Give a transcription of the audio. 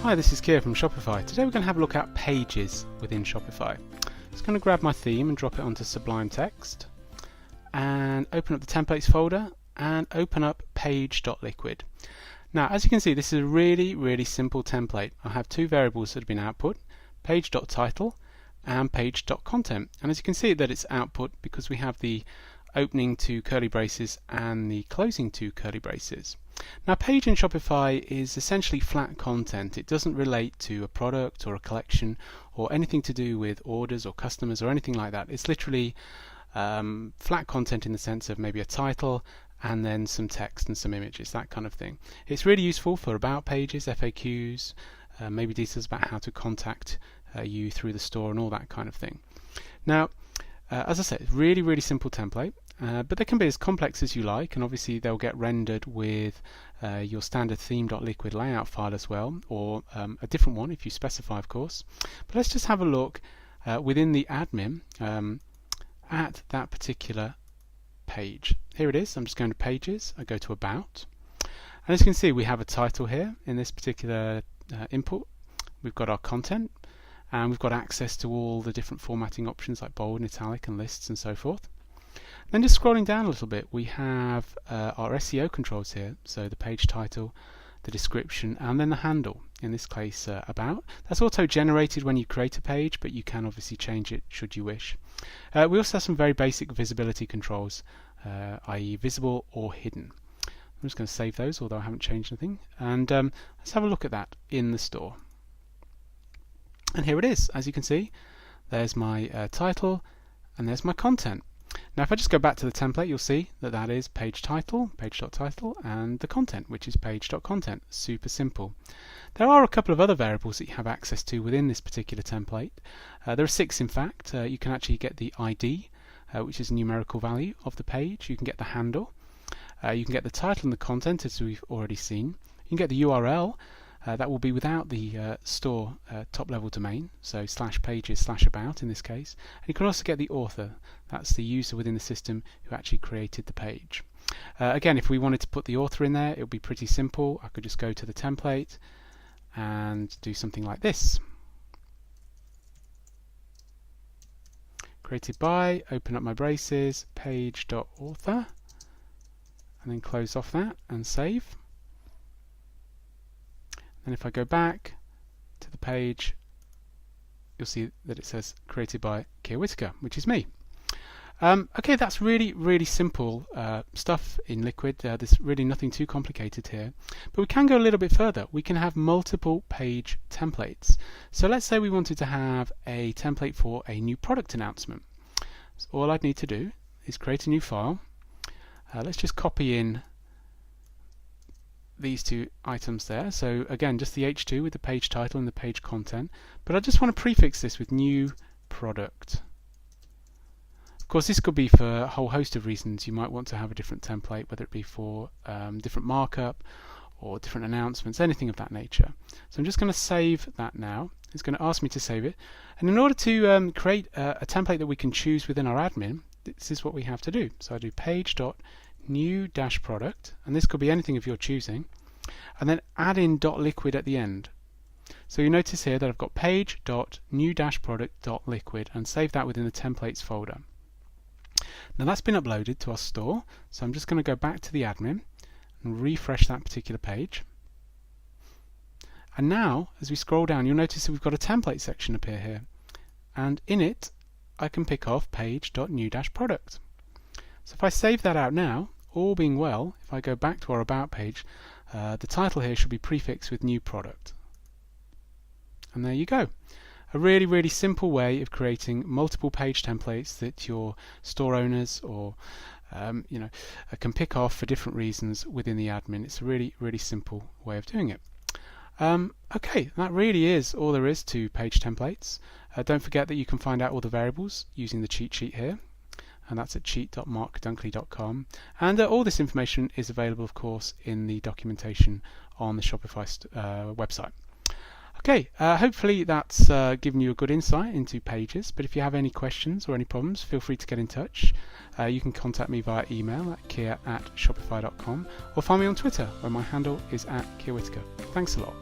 Hi, this is Keir from Shopify. Today we're going to have a look at pages within Shopify. I'm just going to grab my theme and drop it onto Sublime Text and open up the templates folder and open up page.liquid. Now, as you can see, this is a really simple template. I have two variables that have been output, page.title and page.content. And as you can see that it's output because we have the opening two curly braces and the closing two curly braces. Now, page in Shopify is essentially flat content. It doesn't relate to a product or a collection or anything to do with orders or customers or anything like that. It's literally flat content in the sense of maybe a title and then some text and some images, that kind of thing. It's really useful for about pages, FAQs, maybe details about how to contact you through the store and all that kind of thing. Now, as I said, really simple template. But they can be as complex as you like, and obviously they'll get rendered with your standard theme.liquid layout file as well, or a different one if you specify, of course. But let's just have a look within the admin at that particular page. Here it is. I'm just going to Pages. I go to About, and as you can see, we have a title here in this particular input. We've got our content, and we've got access to all the different formatting options like bold and italic and lists and so forth. Then just scrolling down a little bit, we have our SEO controls here, so the page title, the description, and then the handle, in this case about. That's auto generated when you create a page, but you can obviously change it should you wish. We also have some very basic visibility controls, i.e. visible or hidden. I'm just going to save those, although I haven't changed anything, and let's have a look at that in the store. And here it is. As you can see, there's my title and there's my content. Now, if I just go back to the template, you'll see that that is page title, page.title, and the content, which is page.content. Super simple. There are a couple of other variables that you have access to within this particular template. There are 6, in fact. You can actually get the ID, which is a numerical value of the page. You can get the handle. You can get the title and the content, as we've already seen. You can get the URL. That will be without the store top-level domain, so /pages/about in this case. And you can also get the author. That's the user within the system who actually created the page. Again, if we wanted to put the author in there, it would be pretty simple. I could just go to the template and do something like this. Created by, open up my braces, page.author, and then close off that and save. And if I go back to the page, you'll see that it says created by Keir Whitaker, which is me. Okay, that's really simple stuff in Liquid. There's really nothing too complicated here. But we can go a little bit further. We can have multiple page templates. So let's say we wanted to have a template for a new product announcement. So all I'd need to do is create a new file. Let's just copy in these two items there. So again, just the H2 with the page title and the page content, but I just want to prefix this with new product. Of course, this could be for a whole host of reasons. You might want to have a different template, whether it be for different markup or different announcements, anything of that nature. So I'm just going to save that now. It's going to ask me to save it, and in order to create a template that we can choose within our admin, this is what we have to do. So I do page.new-product, and this could be anything of your choosing, and then add in .liquid at the end. So you notice here that I've got page.new-product.liquid and save that within the templates folder. Now that's been uploaded to our store, so I'm just going to go back to the admin and refresh that particular page. And now, as we scroll down, you'll notice that we've got a template section appear here, and in it I can pick off page.new-product. So if I save that out now, all being well, if I go back to our About page, the title here should be prefixed with new product. And there you go. A really simple way of creating multiple page templates that your store owners or can pick off for different reasons within the admin. It's a really simple way of doing it. Okay, that really is all there is to page templates. Don't forget that you can find out all the variables using the cheat sheet here, and that's at cheat.markdunkley.com. And all this information is available, of course, in the documentation on the Shopify website. Okay, hopefully that's given you a good insight into pages, but if you have any questions or any problems, feel free to get in touch. You can contact me via email at keir@shopify.com or find me on Twitter, where my handle is @KeirWhitaker. Thanks a lot.